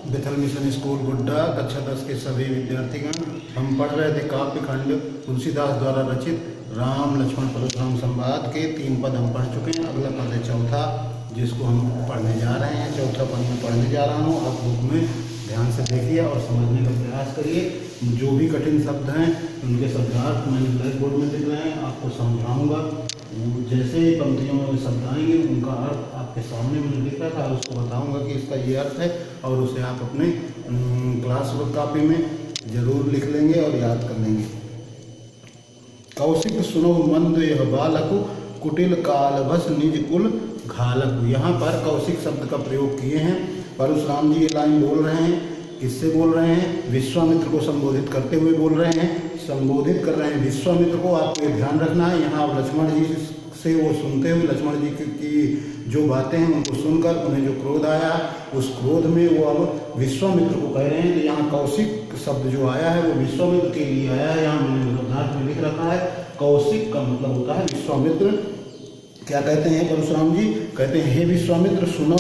बेथल mission school गुड्डा कक्षा 10 के सभी विद्यार्थीगण, हम पढ़ रहे थे काव्य खंड तुलसीदास द्वारा रचित राम लक्ष्मण परशुराम संवाद के 3 पद हम पढ़ चुके हैं। अगला पद है चौथा, जिसको हम पढ़ने जा रहे हैं। चौथा पद में पढ़ने जा रहा हूँ। आप बुक में ध्यान से देखिए और समझने का प्रयास करिए। जो भी कठिन शब्द हैं उनके शब्दार्थ मैंने ब्लैक बोर्ड में लिख रहे हैं, आपको समझाऊंगा। जैसे ही पंक्तियों में शब्द आएंगे उनका अर्थ आपके सामने मैंने लिख रहा था, उसको बताऊंगा कि इसका ये अर्थ है, और उसे आप अपने क्लास वर्क कॉपी में जरूर लिख लेंगे और याद कर लेंगे। कौशिक सुनो मंद यह बालक, कुटिल कालभस निज कुल घालक। यहाँ पर कौशिक शब्द का प्रयोग किए हैं। परशुराम जी ये लाइन बोल रहे हैं। किससे बोल रहे हैं? विश्वामित्र को संबोधित करते हुए बोल रहे हैं। संबोधित कर रहे हैं विश्वामित्र को। आपको ध्यान रखना है, यहाँ आप लक्ष्मण जी से वो सुनते हुए, लक्ष्मण जी की जो बातें हैं उनको सुनकर उन्हें जो क्रोध आया, उस क्रोध में वो अब विश्वामित्र को कह रहे हैं। तो यहाँ कौशिक शब्द जो आया है वो विश्वामित्र के लिए आया है। यहाँ मैंने शब्दार्थ में लिख रखा है। कौशिक का मतलब होता है विश्वामित्र। क्या कहते हैं परशुराम जी? कहते हैं हे विश्वामित्र सुनो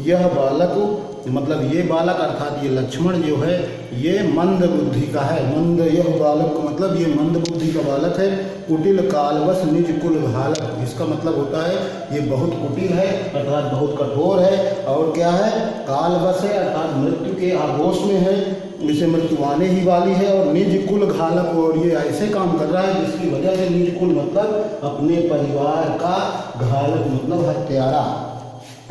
यह बालक, मतलब ये बालक अर्थात ये लक्ष्मण जो है ये मंद बुद्धि का है। मंद यह बालक मतलब ये मंद बुद्धि का बालक है। कुटिल कालवश निज कुल घालक, इसका मतलब होता है ये बहुत कुटिल है अर्थात बहुत कठोर है। और क्या है? कालवश है अर्थात मृत्यु के आगोश में है, इसे मृत्यु आने ही वाली है। और निज कुल घालक, और ये ऐसे काम कर रहा है जिसकी वजह से निज कुल मतलब अपने परिवार का, घालक मतलब हत्यारा।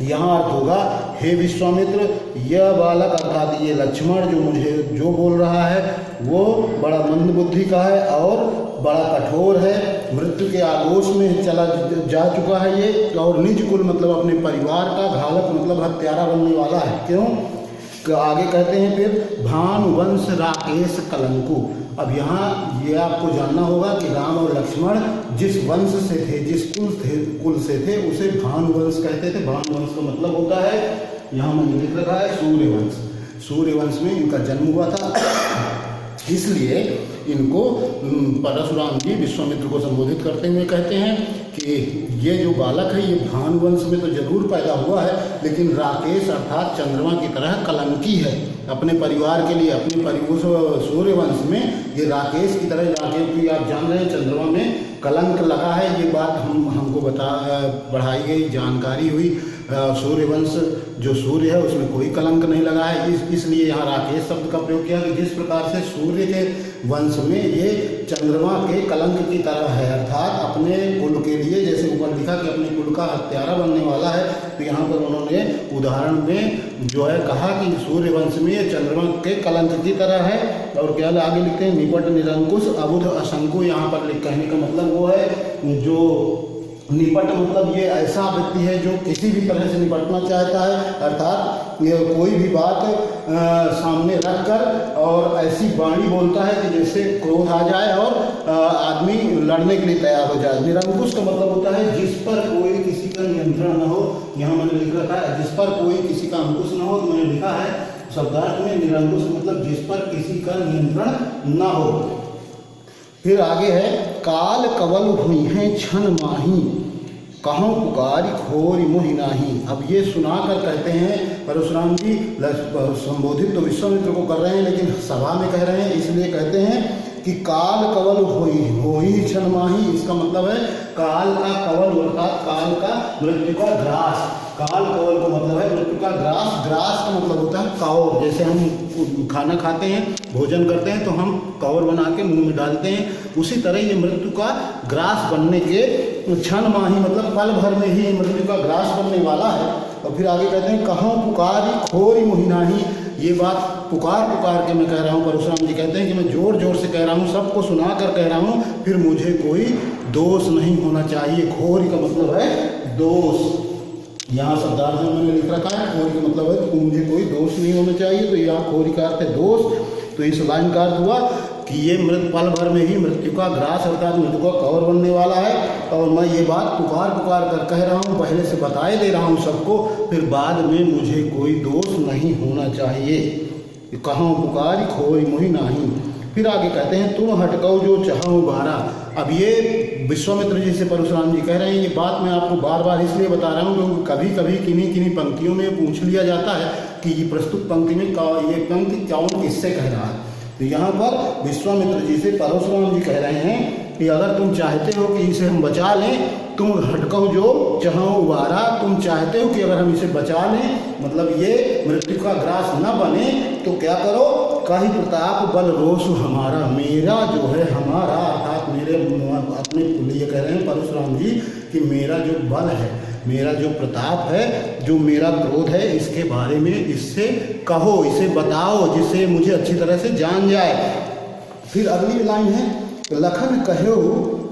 यहाँ अर्थ होगा हे विश्वामित्र यह बालक अर्थात ये लक्ष्मण जो मुझे जो बोल रहा है वो बड़ा मंद बुद्धि का है और बड़ा कठोर है, मृत्यु के आगोश में चला जा चुका है ये। और निज कुल मतलब अपने परिवार का, घालक मतलब हत्यारा बनने वाला है। क्यों? आगे कहते हैं फिर भानुवंश राकेश कलंकु। अब यहाँ ये आपको जानना होगा कि राम और लक्ष्मण जिस वंश से थे, जिस कुल से थे उसे भानुवंश कहते थे। भानुवंश का मतलब होता है, यहाँ मैंने लिख रखा है सूर्यवंश। सूर्यवंश में इनका जन्म हुआ था, इसलिए इनको परशुराम जी विश्वामित्र को संबोधित करते हुए कहते हैं कि ये जो बालक है ये भानुवंश में तो जरूर पैदा हुआ है, लेकिन राकेश अर्थात चंद्रमा की तरह कलंकी है अपने परिवार के लिए। अपने सूर्यवंश में ये राकेश की तरह, क्योंकि आप जान रहे हैं चंद्रमा में कलंक लगा है, ये बात हमको बढ़ाई गई, जानकारी हुई। सूर्यवंश जो सूर्य है उसमें कोई कलंक नहीं लगा है, इसलिए यहाँ राकेश शब्द का प्रयोग किया कि जिस प्रकार से सूर्य के वंश में ये चंद्रमा के कलंक की तरह है, अर्थात अपने कुल के लिए, जैसे ऊपर लिखा कि अपने कुल का हत्यारा बनने वाला है। तो यहाँ पर उन्होंने उदाहरण में जो है कहा कि सूर्यवंश में ये चंद्रमा के कलंक की तरह है। और क्या आगे लिखते हैं निपट निरंकुश अबुध असंकु। यहाँ पर कहने का मतलब वो है जो निपट मतलब ये ऐसा व्यक्ति है जो किसी भी तरह से निपटना चाहता है, अर्थात ये कोई भी बात सामने रखकर और ऐसी वाणी बोलता है कि जैसे क्रोध आ जाए और आदमी लड़ने के लिए तैयार हो जाए। निरंकुश का मतलब होता है जिस पर कोई किसी का नियंत्रण न हो। यहाँ मैंने लिख रखा है जिस पर कोई किसी का अंकुश न हो, तो मैंने लिखा है शब्दार्थ में निरंकुश मतलब जिस पर किसी का नियंत्रण न हो। फिर आगे है काल कवल हुई हैं छन माही, कहों पुकारी खोरी मोहि नाही। अब ये सुनाकर कहते हैं परशुराम जी संबोधित तो विश्वामित्र को कर रहे हैं, लेकिन सभा में कह रहे हैं, इसलिए कहते हैं कि काल कवल होई छन माही। इसका मतलब है काल का कवल अर्थात काल का मृत्यु का ग्रास। काल कवल को मतलब है मृत्यु का ग्रास। ग्रास का मतलब होता है कौर। जैसे हम खाना खाते हैं, भोजन करते हैं तो हम कौर बना के मुंह में डालते हैं, उसी तरह ये मृत्यु का ग्रास बनने के क्षण माही मतलब पल भर में ही मृत्यु का ग्रास बनने वाला है। और फिर आगे कहते हैं कहों पुकारी खोरी मोहि नाही। ये बात पुकार के मैं कह रहा हूँ। परशुराम जी कहते हैं कि मैं जोर जोर से कह रहा हूँ, सबको सुना कर कह रहा हूँ, फिर मुझे कोई दोष नहीं होना चाहिए। खोरी का मतलब है दोष। यहाँ शब्दार्थ में मैंने लिख रखा है खोरी का मतलब है मुझे कोई दोष नहीं होना चाहिए। तो यहाँ खोरी का अर्थ है दोष। तो इस लाइन का अर्थ हुआ कि ये पल भर में ही मृत्यु का ग्रास अर्थात मृत्यु का कवर बनने वाला है। और मैं ये बात पुकार कर कह रहा हूँ, पहले से बताए दे रहा हूँ सबको, फिर बाद में मुझे कोई दोष नहीं होना चाहिए। कहों पुकारी खोई मोहि नाही। फिर आगे कहते हैं तुम हटकौ जो चाहो बारा। अब ये विश्वामित्र जी से परशुराम जी कह रहे हैं। ये बात मैं आपको बार बार इसलिए बता रहा हूँ क्योंकि कभी कभी किन्हीं किन्हीं पंक्तियों में पूछ लिया जाता है कि ये प्रस्तुत पंक्ति में ये पंक्ति कौन किससे कह रहा है। तो यहाँ पर विश्वामित्र जी से परशुराम जी कह रहे हैं कि अगर तुम चाहते हो कि इसे हम बचा लें, तुम हटकौ जो चाहो उबारा, तुम चाहते हो कि अगर हम इसे बचा लें, मतलब ये मृत्यु का ग्रास न बने, तो क्या करो, काही प्रताप बल रोष हमारा, मेरा जो है हमारा अर्थात मेरे अपने लिए कह रहे हैं परशुराम जी कि मेरा जो बल है, मेरा जो प्रताप है, जो मेरा क्रोध है, इसके बारे में इससे कहो, इसे बताओ, जिससे मुझे अच्छी तरह से जान जाए। फिर अगली लाइन है लखन कहो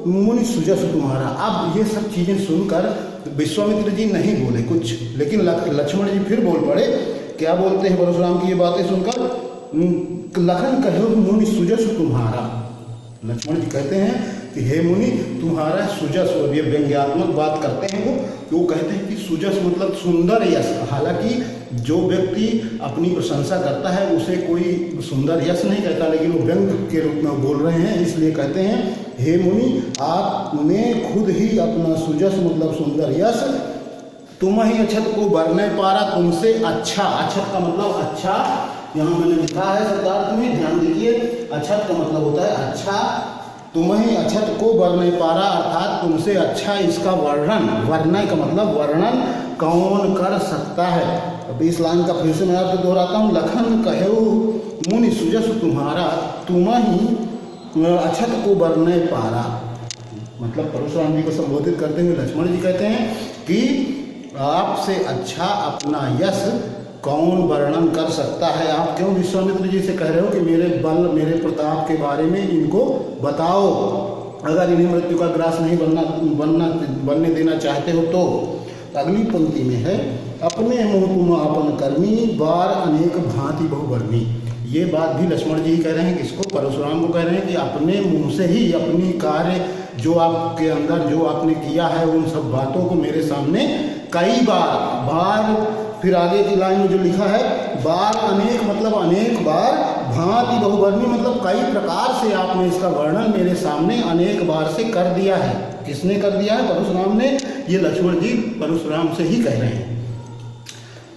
मुनि सुजस तुम्हारा। अब ये सब चीज़ें सुनकर विश्वामित्र जी नहीं बोले कुछ, लेकिन लक्ष्मण जी फिर बोल पड़े। क्या बोलते हैं परशुराम की ये बातें सुनकर? लखन कहो मुनि सुजस तुम्हारा। लक्ष्मण जी कहते हैं कि हे मुनि तुम्हारा सुजस, और ये व्यंग्यात्मक बात करते हैं वो कहते हैं कि सुजस मतलब सुंदर यश। हालांकि जो व्यक्ति अपनी प्रशंसा करता है उसे कोई सुंदर यश नहीं कहता, लेकिन वो व्यंग के रूप में बोल रहे हैं, इसलिए कहते हैं हे मुनि आपने खुद ही अपना सुजस मतलब सुंदर यश, तुम ही अक्षत को बरने पारा, तुमसे अच्छा, अक्षत का मतलब अच्छा, यहाँ मैंने लिखा है शब्दार्थ में, ध्यान दीजिए, अक्षत का मतलब होता है अच्छा, तुम ही अक्षत को बरने पारा अर्थात तुमसे अच्छा इसका वर्णन, वर्णय का मतलब वर्णन कौन कर सकता है। अब इस लाइन का फिर से मैं आपको दोहराता हूँ, लखन कहो मुनि सुजस तुम्हारा, तुम ही अक्षत को बरने पारा, मतलब परशुराम जी को संबोधित करते हुए लक्ष्मण जी कहते हैं कि आपसे अच्छा अपना यश कौन वर्णन कर सकता है। आप क्यों विश्वामित्र जी से कह रहे हो कि मेरे बल, मेरे प्रताप के बारे में इनको बताओ, अगर इन्हें मृत्यु का ग्रास नहीं बनने देना चाहते हो तो। अगली पंक्ति में है अपने मुँह तुम आपन कर्मी, बार अनेक भांति बहुवर्णी। ये बात भी लक्ष्मण जी कह रहे हैं, किसको? परशुराम को कह रहे हैं कि अपने मुँह से ही अपनी कार्य जो आपके अंदर जो आपने किया है उन सब बातों को मेरे सामने कई बार फिर आगे की लाइन में जो लिखा है बार अनेक मतलब अनेक बार, भांति बहुवर्णी मतलब कई प्रकार से आपने इसका वर्णन मेरे सामने अनेक बार से कर दिया है। किसने कर दिया है? परशुराम ने। ये लक्ष्मण जी परशुराम से ही कह रहे हैं।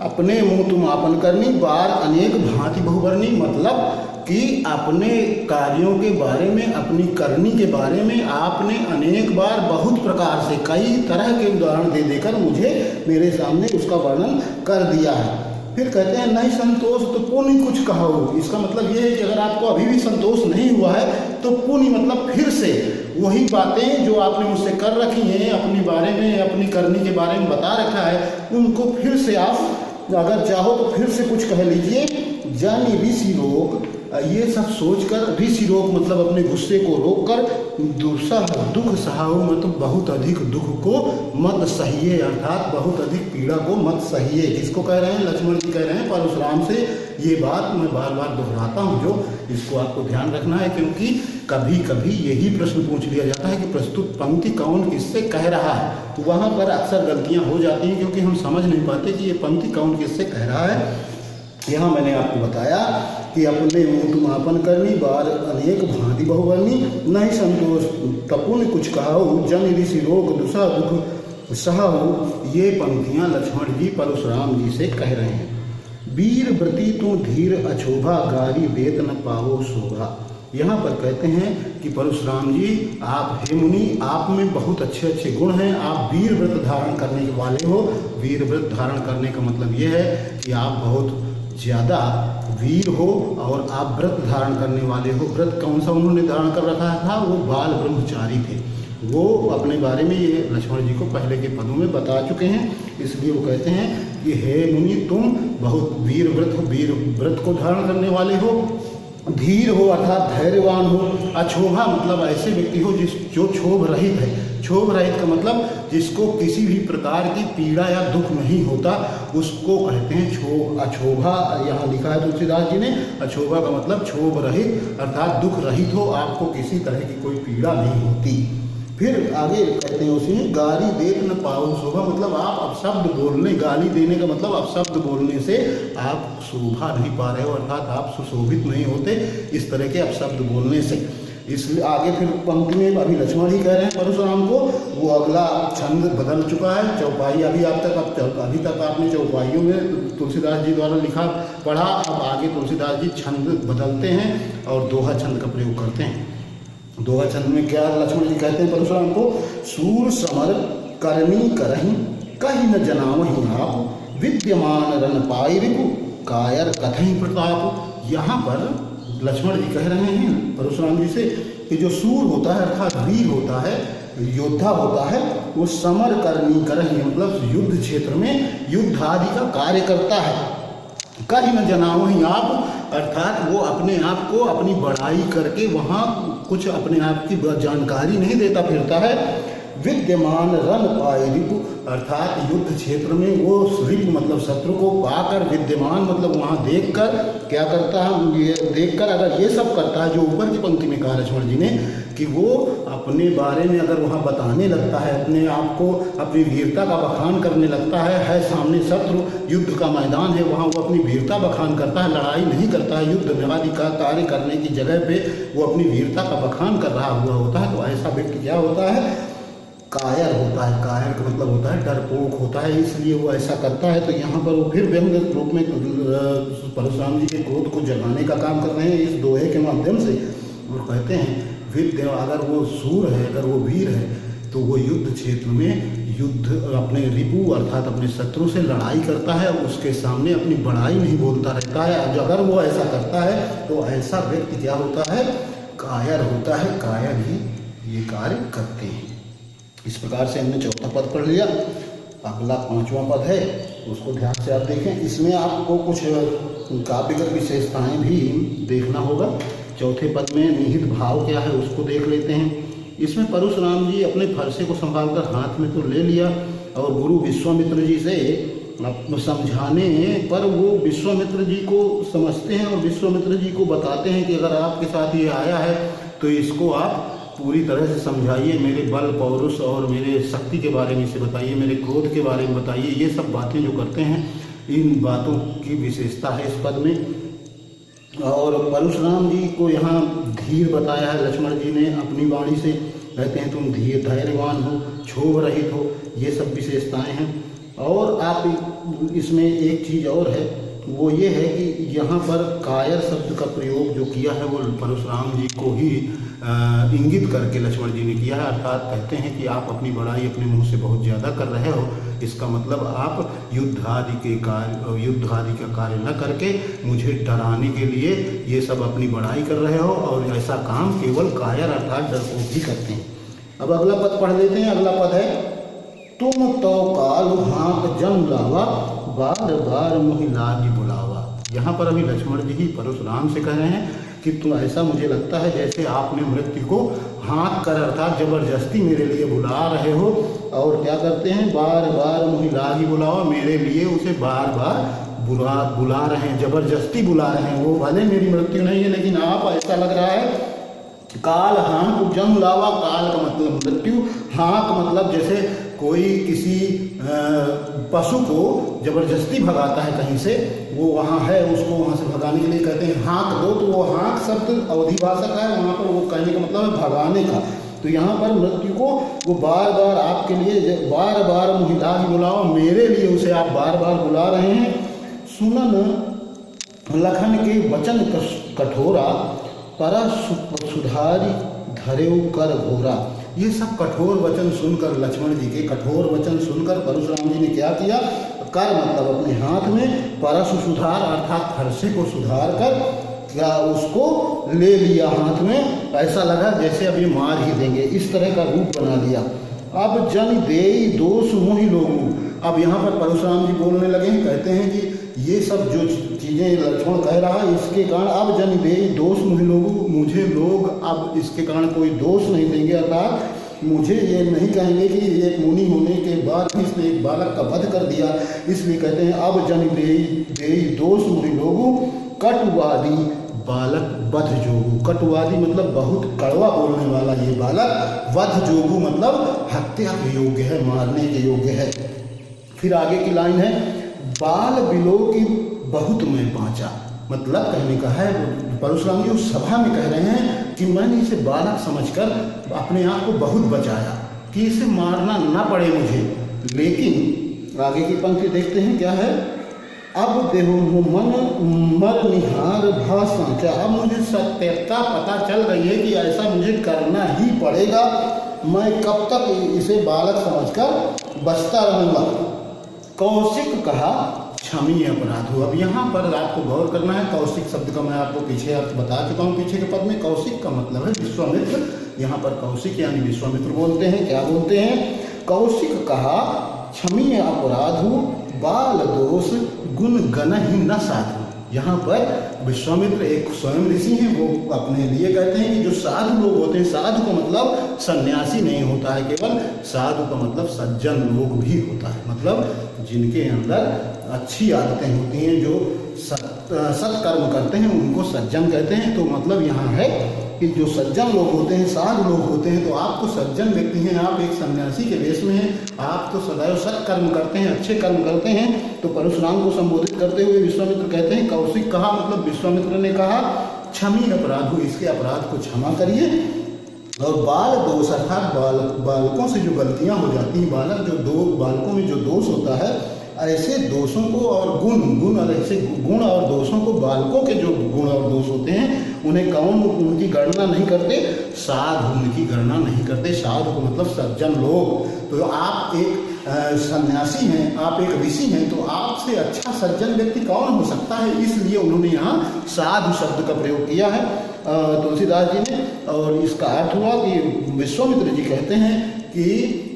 अपने मुँह तुम आपन करनी, बार अनेक भांति बहुवर्णी मतलब कि अपने कार्यों के बारे में, अपनी करनी के बारे में आपने अनेक बार बहुत प्रकार से कई तरह के उदाहरण दे देकर मुझे मेरे सामने उसका वर्णन कर दिया है। फिर कहते हैं नहीं संतोष तो पुण्य कुछ कहो। इसका मतलब ये है कि अगर आपको अभी भी संतोष नहीं हुआ है तो पुण्य मतलब फिर से वही बातें जो आपने मुझसे कर रखी हैं, अपने बारे में, अपनी करनी के बारे में बता रखा है, उनको फिर से आप अगर चाहो तो फिर से कुछ कह लीजिए। जन ऋषि रोग, ये सब सोचकर, ऋषि रोग मतलब अपने गुस्से को रोककर, दुस्सह दुख सहाओ मतलब बहुत अधिक दुख को मत सहिए, अर्थात बहुत अधिक पीड़ा को मत सहिए। किसको कह रहे हैं? लक्ष्मण जी कह रहे हैं परशुराम से। ये बात मैं बार बार दोहराता हूँ, जो इसको आपको ध्यान रखना है, क्योंकि कभी कभी यही प्रश्न पूछ लिया जाता है कि प्रस्तुत पंक्ति कौन किससे कह रहा है, तो वहाँ पर अक्सर गलतियाँ हो जाती हैं क्योंकि हम समझ नहीं पाते कि ये पंक्ति कौन किससे कह रहा है। यहाँ मैंने आपको बताया कि अपने मुँह तुम आपन करनी, बार अनेक भांति बहुवर्णी, नहीं संतोष तपुन कुछ कहो, जन ऋषि रोग दुसा दुख सहाओ। ये पंक्तियाँ लक्ष्मण जी परशुराम जी से कह रहे हैं। वीर व्रति तुम धीर अछोभा, गारी वेत न पाओ शोभा। यहाँ पर कहते हैं कि परशुराम जी आप हे मुनि, आप में बहुत अच्छे अच्छे गुण हैं, आप वीर व्रत धारण करने वाले हो। वीर व्रत धारण करने का मतलब ये है कि आप बहुत ज़्यादा वीर हो और आप व्रत धारण करने वाले हो। व्रत कौन सा उन्होंने धारण कर रखा था? वो बाल ब्रह्मचारी थे। वो अपने बारे में ये लक्ष्मण जी को पहले के पदों में बता चुके हैं, इसलिए वो कहते हैं कि हे मुनि तुम बहुत वीर व्रत हो, वीर व्रत को धारण करने वाले हो, धीर हो अर्थात धैर्यवान हो, अछोभा मतलब ऐसे व्यक्ति हो जो क्षोभ रहित है। क्षोभ रहित का मतलब जिसको किसी भी प्रकार की पीड़ा या दुख नहीं होता, उसको कहते हैं अछोभा। यहाँ लिखा है तुलसीदास जी ने, अछोभा का मतलब क्षोभ रहित अर्थात दुख रहित हो, आपको किसी तरह की कोई पीड़ा नहीं होती। फिर आगे कहते हैं उसी में गाली देख न पाओ शोभा, मतलब आप अपशब्द बोलने, गाली देने का मतलब अपशब्द बोलने से आप शोभा नहीं पा रहे हो, अर्थात आप सुशोभित नहीं होते इस तरह के अपशब्द बोलने से। इसलिए आगे फिर पंक्ति में अभी लक्ष्मण ही कह रहे हैं परशुराम को, वो अगला छंद बदल चुका है। चौपाई अभी अभी तक आपने चौपाइयों में तुलसीदास जी द्वारा लिखा पढ़ा, अब आगे तुलसीदास जी छंद बदलते हैं और दोहा छंद का प्रयोग करते हैं। दोहा छंद में क्या लक्ष्मण जी कहते हैं परशुराम को, सूर समर करनी करही कहीं न जनावही आप, विद्यमान रन पाई रिपु कायर कथई प्रताप। यहाँ पर लक्ष्मण जी कह रहे हैं परशुराम जी से कि जो सूर होता है अर्थात वीर होता है, योद्धा होता है, वो समर करनी करही मतलब युद्ध क्षेत्र में युद्ध आदि का कार्य करता है। कहीं न जनावही आप अर्थात वो अपने आप को अपनी बड़ाई करके वहाँ कुछ अपने आप की जानकारी नहीं देता फिरता है। विद्यमान रन पाए रिपु अर्थात युद्ध क्षेत्र में वो रिपु मतलब शत्रु को पाकर, विद्यमान मतलब वहाँ देखकर क्या करता है, ये देखकर अगर ये सब करता है जो ऊपर की पंक्ति में कहा लक्ष्मण जी ने कि वो अपने बारे में अगर वहाँ बताने लगता है, अपने आप को अपनी वीरता का बखान करने लगता है सामने शत्रु, युद्ध का मैदान है, वहाँ वो अपनी वीरता बखान करता है, लड़ाई नहीं करता है, युद्ध आदि का कार्य करने की जगह पे वो अपनी वीरता का बखान कर रहा हुआ होता है, तो ऐसा व्यक्ति क्या होता है, कायर होता है। कायर का मतलब होता है डरपोक होता है, इसलिए वो ऐसा करता है। तो यहाँ पर वो फिर व्यंग रूप में परशुराम जी के क्रोध को जगाने का काम कर रहे हैं इस दोहे के माध्यम से, और कहते हैं विद्य अगर वो सूर है, अगर वो वीर है तो वो युद्ध क्षेत्र में युद्ध अपने रिपु अर्थात अपने शत्रु से लड़ाई करता है, उसके सामने अपनी बड़ाई नहीं बोलता रहता है। अगर वो ऐसा करता है तो ऐसा व्यक्ति क्या होता है, कायर होता है। कायर ही ये कार्य करते हैं। इस प्रकार से हमने चौथा पद पढ़ लिया। अगला पांचवा पद है, उसको ध्यान से आप देखें। इसमें आपको कुछ काव्यगत विशेषताएं भी देखना होगा। चौथे पद में निहित भाव क्या है उसको देख लेते हैं। इसमें परशुराम जी अपने फरसे को संभालकर हाथ में तो ले लिया और गुरु विश्वामित्र जी से समझाने पर वो विश्वामित्र जी को समझते हैं और विश्वामित्र जी को बताते हैं कि अगर आपके साथ ये आया है तो इसको आप पूरी तरह से समझाइए, मेरे बल पौरुष और मेरे शक्ति के बारे में इसे बताइए, मेरे क्रोध के बारे में बताइए। ये सब बातें जो करते हैं, इन बातों की विशेषता है इस पद में। और परशुराम जी को यहाँ धीर बताया है लक्ष्मण जी ने अपनी वाणी से, कहते हैं तुम धीर धैर्यवान हो, क्षोभ रहित हो, ये सब विशेषताएं हैं। और आप इसमें एक चीज़ और है, वो ये है कि यहाँ पर कायर शब्द का प्रयोग जो किया है वो परशुराम जी को ही इंगित करके लक्ष्मण जी ने किया है। अर्थात कहते हैं कि आप अपनी बड़ाई अपने मुंह से बहुत ज़्यादा कर रहे हो, इसका मतलब आप युद्ध आदि का कार्य न करके मुझे डराने के लिए ये सब अपनी बड़ाई कर रहे हो, और ऐसा काम केवल कायर अर्थात डरपोक ही करते हैं। अब अगला पद पढ़ लेते हैं। अगला पद है, तुम तो काल हाँक जम लावा, बार बार मुहि लागी बुलावा। यहाँ पर अभी लक्ष्मण जी ही परशुराम से कह रहे हैं कि तुम ऐसा मुझे लगता है जैसे आपने मृत्यु को हाँक कर अर्थात जबरदस्ती मेरे लिए बुला रहे हो, और क्या करते हैं, बार बार मुहि लागी बुलावा, मेरे लिए उसे बार बार बुला रहे हैं, जबरदस्ती बुला रहे हैं। वो भले मेरी मृत्यु नहीं है लेकिन आप ऐसा लग रहा है। काल हाँक जम लावा, काल का मतलब मृत्यु, हाँक मतलब जैसे कोई किसी पशु को जबरदस्ती भगाता है कहीं से, वो वहाँ है उसको वहाँ से भगाने के लिए कहते हैं हाँक दो, तो वो हाँक शब्द अवधि भाषा का है, वहाँ पर वो कहने का मतलब है भगाने का। तो यहाँ पर मृत्यु को वो बार बार आपके लिए बार बार मुहि लागी बुलाओ, मेरे लिए उसे आप बार बार बुला रहे हैं। सुनन लखन के वचन कठोरा, पर सुधारी धरेउ कर घोरा। ये सब कठोर वचन सुनकर लक्ष्मण जी के कठोर वचन सुनकर परशुराम जी ने क्या किया, कर मतलब अपने हाथ में परशु सुधार अर्थात फरसे को सुधार कर क्या उसको ले लिया हाथ में, ऐसा लगा जैसे अभी मार ही देंगे, इस तरह का रूप बना लिया। अब जन देई दोष मोहि लोगू। अब यहाँ पर परशुराम जी बोलने लगे हैं, कहते हैं कि ये सब जो चीज़ें लक्ष्मण कह रहा है इसके कारण अब जन देई दोष मोहि लोगू, मुझे लोग अब इसके कारण कोई दोष नहीं देंगे, अर्थात मुझे ये नहीं कहेंगे कि एक मुनि होने के बाद भी इसने एक बालक का वध कर दिया। इसलिए कहते हैं अब जन देई दोष मोहि लोगू, कटुवादी बालक वध जोगु। कटुवादी मतलब बहुत कड़वा बोलने वाला ये बालक, वध जोगु मतलब हत्या के योग्य है, मारने के योग्य है। फिर आगे की लाइन है, बाल बिलो की बहुत मैं बाँचा। मतलब कहने का है परशुराम जी उस सभा में कह रहे हैं कि मैंने इसे बालक समझकर अपने आप को बहुत बचाया कि इसे मारना ना पड़े मुझे। लेकिन आगे की पंक्ति देखते हैं क्या है, अब देहो मन मर निहार भाषा। क्या अब मुझे सत्यता पता चल रही है कि ऐसा मुझे करना ही पड़ेगा, मैं कब तक इसे बालक समझकर बचता रहूँगा। कौशिक कहा क्षमी अपराधो। अब यहाँ पर आपको गौर करना है, कौशिक शब्द का मैं आपको पीछे अर्थ बता चुका हूँ पीछे के पद में। कौशिक का मतलब है विश्वामित्र, यहाँ पर कौशिक यानी विश्वामित्र बोलते हैं। क्या बोलते हैं, कौशिक कहा क्षमी अपराधो बाल दोष गुण गण ही न साधु। यहाँ पर विश्वामित्र एक स्वयं ऋषि हैं, वो अपने लिए कहते हैं कि जो साधु लोग होते हैं, साधु का मतलब सन्यासी नहीं होता है केवल, साधु का मतलब सज्जन लोग भी होता है। मतलब जिनके अंदर अच्छी आदतें होती हैं, जो सत्कर्म करते हैं उनको सज्जन कहते हैं। तो मतलब यहाँ है कि जो सज्जन लोग होते हैं, साधु लोग होते हैं, तो आप तो सज्जन व्यक्ति हैं, आप एक सन्यासी के वेश में हैं, आप तो सदैव सत्कर्म करते हैं, अच्छे कर्म करते हैं। तो परशुराम को संबोधित करते हुए विश्वामित्र कहते हैं, कौशिक कहा मतलब विश्वामित्र ने कहा क्षमी अपराधो, इसके अपराध को क्षमा करिए। और बाल दोष अर्थात बालकों से जो गलतियां हो जाती हैं, बालकों में जो दोष होता है, ऐसे दोषों को और गुण और ऐसे गुण और दोषों को, बालकों के जो गुण और दोष होते हैं उन्हें कौन उनकी गणना नहीं करते, साधु उनकी गणना नहीं करते। साधु को मतलब सज्जन लोग। तो आप एक सन्यासी हैं, आप एक ऋषि हैं, तो आपसे अच्छा सज्जन व्यक्ति कौन हो सकता है, इसलिए उन्होंने यहाँ साधु शब्द का प्रयोग किया है तुलसीदास जी ने। और इसका अर्थ हुआ कि विश्वामित्र जी कहते हैं कि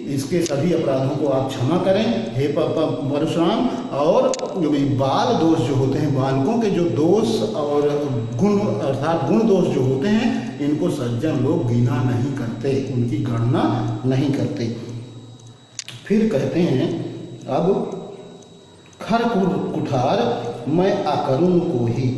इसके सभी अपराधों को आप क्षमा करें हे परशुराम। और जो भी बाल दोष जो होते हैं, बालकों के जो दोष और गुण अर्थात गुण दोष जो होते हैं, इनको सज्जन लोग गिना नहीं करते, उनकी गणना नहीं करते। फिर कहते हैं, अब खर कुठार मैं अकरुण को ही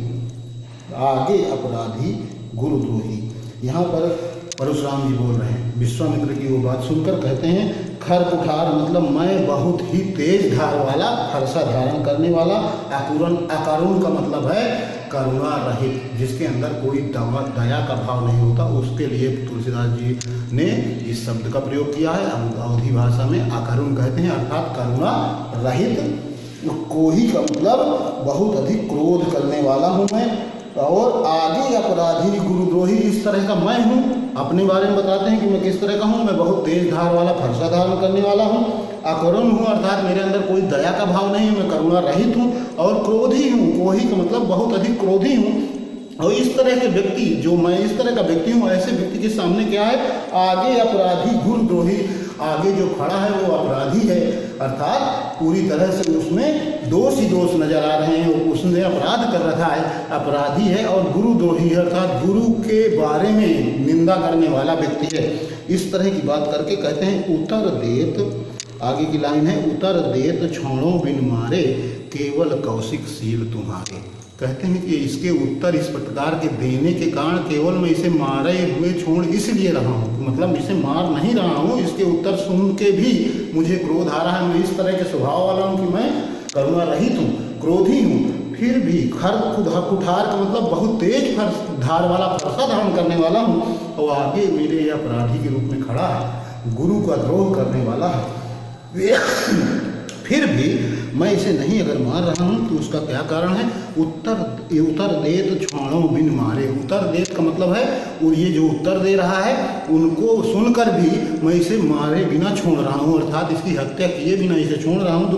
आगे अपराधी गुरुद्रोही। यहाँ पर परशुराम जी बोल रहे हैं, विश्वामित्र की वो बात सुनकर कहते हैं, खर कुठार मतलब मैं बहुत ही तेज धार वाला, फरसा धारण करने वाला। अकरुण का मतलब है करुणा रहित, जिसके अंदर कोई दया का भाव नहीं होता, उसके लिए तुलसीदास जी ने इस शब्द का प्रयोग किया है। अवधी भाषा में अकरुण कहते हैं, अर्थात करुणा रहित। कोही का मतलब बहुत अधिक क्रोध करने वाला हूँ मैं। और आगे अपराधी गुरुद्रोही, इस तरह का मैं हूँ। अपने बारे में बताते हैं कि मैं किस तरह का हूँ, मैं बहुत तेज धार वाला, फरसा धारण करने वाला हूँ। अकरुण हूँ अर्थात मेरे अंदर कोई दया का भाव नहीं है, मैं करुणा रहित हूँ। और क्रोधी हूँ, कोही का मतलब बहुत अधिक क्रोधी हूँ। और इस तरह के व्यक्ति, जो मैं इस तरह का व्यक्ति हूँ, ऐसे व्यक्ति के सामने क्या है, आगे अपराधी गुरुद्रोही, आगे जो खड़ा है वो अपराधी है, अर्थात पूरी तरह से उसमें दोष ही दोष नजर आ रहे हैं, उसने अपराध कर रखा है, अपराधी है। और गुरुद्रोही अर्थात गुरु के बारे में निंदा करने वाला व्यक्ति है। इस तरह की बात करके कहते हैं, उतर देत, आगे की लाइन है, उतर देत छोड़ो बिन मारे केवल कौशिक सील तुम्हारे। कहते हैं कि इसके उत्तर इस प्रकार के देने के कारण केवल मैं इसे मारे हुए छोड़ इसलिए रहा हूँ, मतलब इसे मार नहीं रहा हूँ, इसके उत्तर सुन के भी मुझे क्रोध आ रहा है। मैं इस तरह के स्वभाव वाला हूँ कि मैं करुणा रहित हूँ, क्रोधी हूँ। फिर भी खर कुठार का मतलब बहुत तेज धार वाला, फरसा धारण करने वाला हूँ। और आगे मेरे अपराधी के रूप में खड़ा है, गुरु का द्रोह करने वाला है। फिर भी मैं इसे नहीं अगर मार रहा हूँ तो उसका क्या कारण है, उतर देत छोड़ो बिन मारे। उतर देत का मतलब है, और ये जो उत्तर दे रहा है उनको सुनकर भी मैं इसे मारे बिना छोड़ रहा हूँ, अर्थात इसकी हत्या किए बिना इसे छोड़ रहा हूँ। तो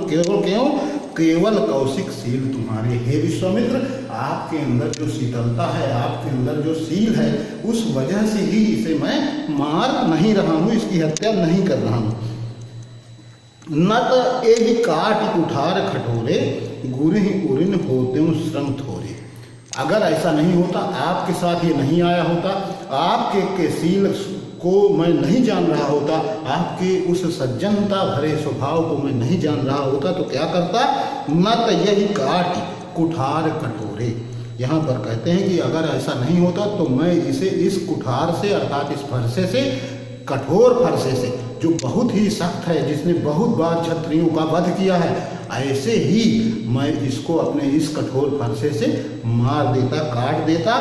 केवल कौशिक सील तुम्हारे। हे विश्वामित्र, आपके अंदर जो शीतलता है, आपके अंदर जो सील है, उस वजह से ही इसे मैं मार नहीं रहा हूँ, इसकी हत्या नहीं कर रहा हूँ। नत एहि काट कुठार खटोरे गुरहि उरिन होते श्रम थोरे। अगर ऐसा नहीं होता, आपके साथ ये नहीं आया होता, आपके के सील को मैं नहीं जान रहा होता, आपके उस सज्जनता भरे स्वभाव को मैं नहीं जान रहा होता, तो क्या करता, नत यही काट कुठार कटोरे। यहाँ पर कहते हैं कि अगर ऐसा नहीं होता तो मैं इसे इस कुठार से अर्थात इस फरसे से, कठोर फरसे से जो बहुत ही सख्त है, जिसने बहुत बार क्षत्रियों का वध किया है, ऐसे ही मैं इसको अपने इस कठोर फरसे से मार देता, काट देता।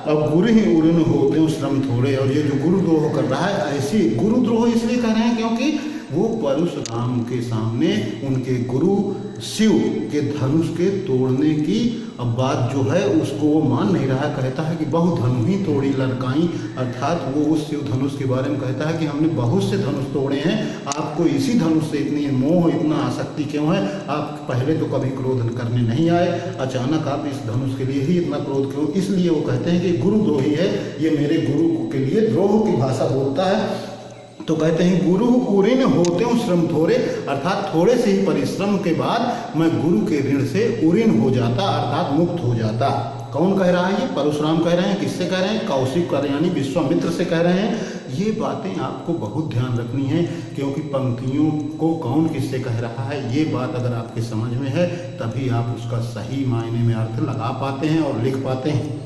और गुरु ही उड़न होते श्रम थोड़े। और ये जो गुरुद्रोह कर रहा है, ऐसी गुरुद्रोह इसलिए कर रहे हैं क्योंकि वो परशुराम के सामने उनके गुरु शिव के धनुष के तोड़ने की बात जो है उसको वो मान नहीं रहा है। कहता है कि बहु धनु ही तोड़ी लड़काई, अर्थात वो उस शिव धनुष के बारे में कहता है कि हमने बहुत से धनुष तोड़े हैं, आपको इसी धनुष से इतनी मोह, इतना आसक्ति क्यों है? आप पहले तो कभी क्रोध करने नहीं आए, अचानक आप इस धनुष के लिए ही इतना क्रोध क्यों? इसलिए वो कहते हैं कि गुरुद्रोही है, ये मेरे गुरु के लिए द्रोह की भाषा बोलता है। तो कहते हैं गुरु उऋण होते हूँ श्रम थोड़े, अर्थात थोड़े से ही परिश्रम के बाद मैं गुरु के ऋण से उऋण हो जाता, अर्थात मुक्त हो जाता। कौन कह रहा है? ये परशुराम कह रहे हैं। किससे कह रहे हैं? कौशिक यानी विश्वामित्र से कह रहे हैं। ये बातें आपको बहुत ध्यान रखनी है, क्योंकि पंक्तियों को कौन किससे कह रहा है, ये बात अगर आपके समझ में है तभी आप उसका सही मायने में अर्थ लगा पाते हैं और लिख पाते हैं।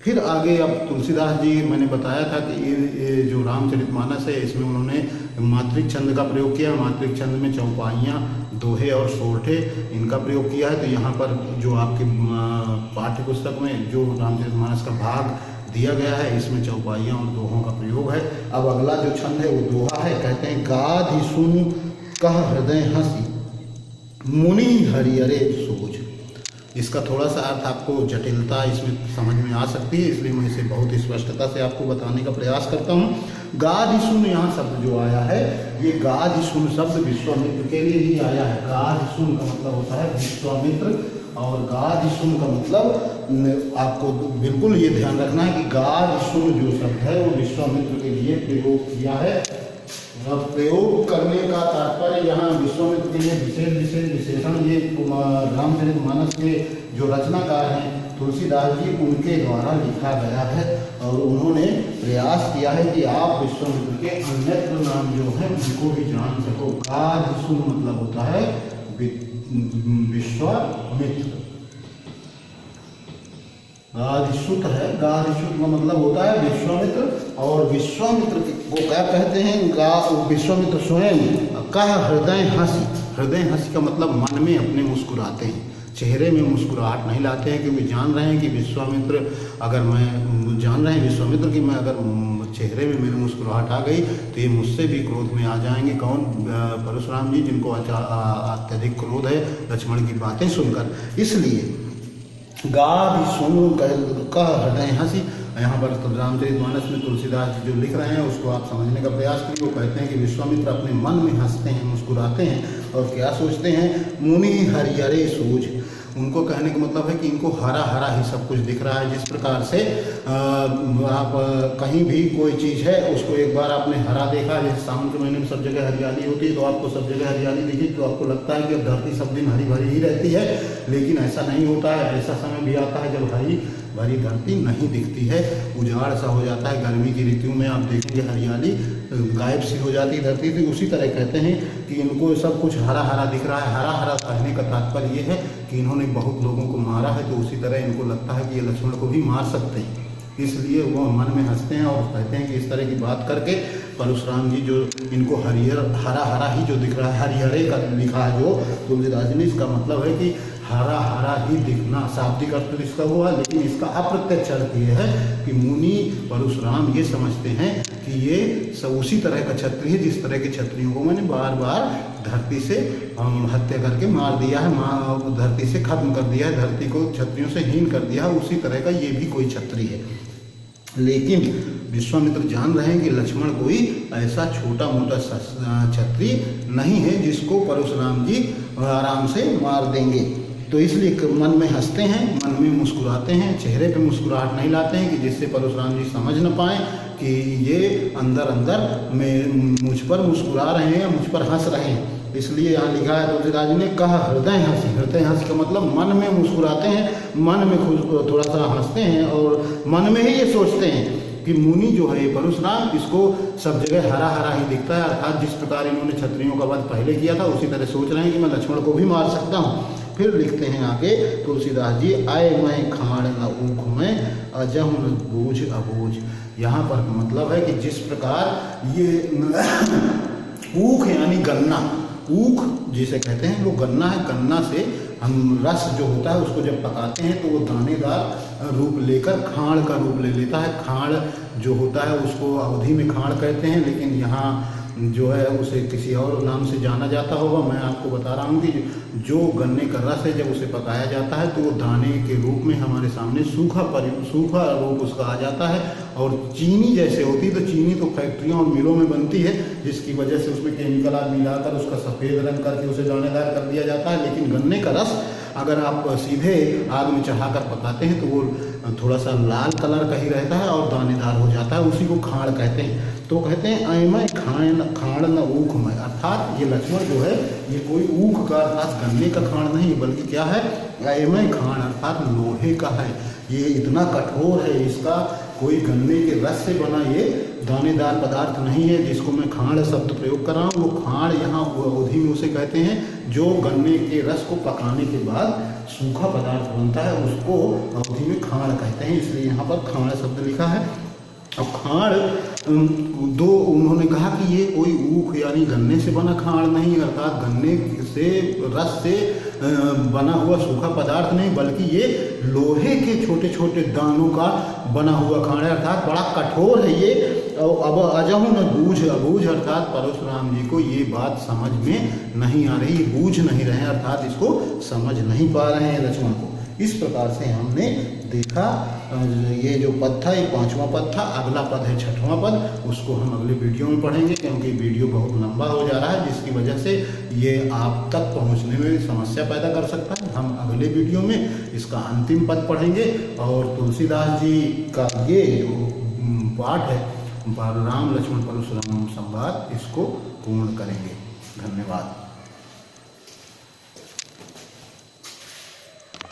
फिर आगे अब तुलसीदास जी, मैंने बताया था कि ये जो रामचरितमानस है इसमें उन्होंने मातृक छंद का प्रयोग किया। मातृक छंद में चौपाइयाँ, दोहे और सोरठे इनका प्रयोग किया है। तो यहाँ पर जो आपके पाठ्य पुस्तक में जो रामचरितमानस का भाग दिया गया है, इसमें चौपाइयाँ और दोहों का प्रयोग है। अब अगला जो छंद है वो दोहा है। कहते हैं गाधि सुन कह हृदय हंसी, मुनि हरियरे सोच। इसका थोड़ा सा अर्थ आपको जटिलता इसमें समझ में आ सकती है, इसलिए मैं इसे बहुत स्पष्टता से आपको बताने का प्रयास करता हूँ। गाधिसुन यहाँ शब्द जो आया है, ये गाधिसुन शब्द विश्वामित्र के लिए ही आया है। गाधिसुन का मतलब होता है विश्वामित्र, और गाधिसुन का मतलब आपको बिल्कुल ये ध्यान रखना है कि गाधिसुन जो शब्द है वो विश्वामित्र के लिए प्रयोग किया है। प्रयोग करने का तात्पर्य यहाँ विश्वामित्र के लिए विशेष विशेषण ये रामचरितमानस के जो रचनाकार हैं तुलसीदास जी, उनके द्वारा लिखा गया है। और उन्होंने प्रयास किया है कि आप विश्वामित्र के अन्यत्र नाम जो है उनको भी जान सको। गाधिसुन मतलब होता है विश्वामित्र। गाधिसुत है, गाधिसुत का मतलब होता है विश्वामित्र। और विश्वामित्र को क्या कहते हैं? विश्वामित्र स्वयं कह हृदय हंसी। हृदय हंसी का मतलब मन में अपने मुस्कुराते हैं, चेहरे में मुस्कुराहट नहीं लाते हैं, क्योंकि जान रहे हैं कि विश्वामित्र, अगर मैं जान रहे हैं विश्वामित्र कि मैं अगर चेहरे में मेरी मुस्कुराहट आ गई तो ये मुझसे भी क्रोध में आ जाएंगे। कौन? परशुराम जी, जिनको अत्यधिक क्रोध है लक्ष्मण की बातें सुनकर। इसलिए गाधिसुन कह हृदय हंसी। यहाँ पर रामचरितमानस में तुलसीदास जी जो लिख रहे हैं उसको आप समझने का प्रयास करिए। वो कहते हैं कि विश्वामित्र अपने मन में हंसते हैं, मुस्कुराते हैं, और क्या सोचते हैं? मुनि हरियरे सूझ। उनको कहने का मतलब है कि इनको हरा हरा ही सब कुछ दिख रहा है। जिस प्रकार से आप कहीं भी कोई चीज़ है उसको एक बार आपने हरा देखा, जैसे सावन के महीने में सब जगह हरियाली होती है, तो आपको सब जगह हरियाली दिखी तो आपको लगता है कि अब धरती सब दिन हरी भरी ही रहती है, लेकिन ऐसा नहीं होता है। ऐसा समय भी आता है जब हरी भरी धरती नहीं दिखती है, उजाड़ सा हो जाता है। गर्मी की ऋतु में आप देखेंगे हरियाली गायब सी हो जाती है धरती से। उसी तरह कहते हैं कि इनको सब कुछ हरा हरा दिख रहा है। हरा हरा कहने का तात्पर्य ये है कि इन्होंने बहुत लोगों को मारा है, तो उसी तरह इनको लगता है कि ये लक्ष्मण को भी मार सकते हैं, इसलिए वो मन में हंसते हैं और कहते हैं कि इस तरह की बात करके परशुराम जी जो इनको हरा हरा ही जो दिख रहा है, हरिहरे का लिखा है जो तुलसीदास जी ने, इसका मतलब है कि हरा हरा ही दिखना। शाब्दिक अर्थ तो इसका हुआ, लेकिन इसका अप्रत्यक्ष अर्थ ये है कि मुनि परशुराम ये समझते हैं कि ये सब उसी तरह का क्षत्रिय है जिस तरह के क्षत्रियों को मैंने बार बार धरती से हत्या करके मार दिया है, धरती से खत्म कर दिया है, धरती को क्षत्रियों से हीन कर दिया है, उसी तरह का ये भी कोई क्षत्रिय है। लेकिन विश्वामित्र जान रहे हैं कि लक्ष्मण कोई ऐसा छोटा मोटा क्षत्रिय नहीं है जिसको परशुराम जी आराम से मार देंगे। तो इसलिए मन में हंसते हैं, मन में मुस्कुराते हैं, चेहरे पे मुस्कुराहट नहीं लाते हैं कि जिससे परशुराम जी समझ न पाएँ कि ये अंदर अंदर में मुझ पर मुस्कुरा रहे हैं, मुझ पर हंस रहे हैं। इसलिए यहाँ लिखा है तुलसीदास जी ने कहा हृदय हंसी। हृदय हंसी का मतलब मन में मुस्कुराते हैं, मन में थोड़ा सा हंसते हैं और मन में ही ये सोचते हैं कि मुनि जो है परशुराम, इसको सब जगह हरा हरा ही दिखता है, अर्थात जिस प्रकार इन्होंने क्षत्रियों का वध पहले किया था उसी तरह सोच रहे हैं कि मैं लक्ष्मण को भी मार सकता हूँ। फिर लिखते हैं आगे तुलसीदास जी, आए मैं खाड़ न ऊख में अजहु न बूझ अबूझ। यहाँ पर मतलब है कि जिस प्रकार ये ऊख यानी गन्ना, ऊख जिसे कहते हैं वो गन्ना है, गन्ना से हम रस जो होता है उसको जब पकाते हैं तो वो दानेदार रूप लेकर खाड़ का रूप ले लेता है। खाड़ जो होता है उसको अवधि में खाड़ कहते हैं, लेकिन यहाँ जो है उसे किसी और नाम से जाना जाता होगा। मैं आपको बता रहा हूँ कि जो गन्ने का रस है जब उसे पकाया जाता है तो वो दाने के रूप में हमारे सामने सूखा रूप उसका आ जाता है। और चीनी जैसे होती है, तो चीनी तो फैक्ट्रियों और मिलों में बनती है, जिसकी वजह से उसमें केमिकल मिलाकर उसका सफ़ेद रंग करके उसे दानेदार कर दिया जाता है। लेकिन गन्ने का रस अगर आप सीधे आग में चढ़ाकर पकाते हैं तो वो थोड़ा सा लाल कलर का ही रहता है और दानेदार हो जाता है, उसी को खाड़ कहते हैं। तो कहते हैं अयमय खाड़ न ऊख में, अर्थात ये लक्ष्मण जो है ये कोई ऊख का अर्थात गन्ने का खाड़ नहीं बल्कि क्या है, अयमय खाड़ अर्थात लोहे का है। ये इतना कठोर है, इसका कोई गन्ने के रस से बना ये दानेदार पदार्थ नहीं है जिसको मैं खाड़ शब्द प्रयोग कर रहा हूँ। वो खाड़ यहाँ अवधि में उसे कहते हैं जो गन्ने के रस को पकाने के बाद सूखा पदार्थ बनता है, उसको अवधि में खाड़ कहते हैं, इसलिए यहाँ पर खाड़ शब्द लिखा है। अब खाड़ दो उन्होंने कहा कि ये कोई ऊख यानी गन्ने से बना खाड़ नहीं, अर्थात गन्ने से रस से बना हुआ सूखा पदार्थ नहीं, बल्कि ये लोहे के छोटे छोटे दानों का बना हुआ खाड़ है, अर्थात बड़ा कठोर है ये। अब अजहु न बूझ अबूझ, अर्थात परशुराम जी को ये बात समझ में नहीं आ रही, बूझ नहीं रहे, अर्थात इसको समझ नहीं पा रहे हैं लक्ष्मण को। इस प्रकार से हमने देखा ये जो पद था ये 5वां पद था। अगला पद है 6वां पद, उसको हम अगले वीडियो में पढ़ेंगे क्योंकि वीडियो बहुत लंबा हो जा रहा है, जिसकी वजह से ये आप तक पहुंचने में समस्या पैदा कर सकता है। हम अगले वीडियो में इसका अंतिम पद पढ़ेंगे और तुलसीदास जी का ये जो पाठ है राम लक्ष्मण परशुराम संवाद, इसको पूर्ण करेंगे। धन्यवाद।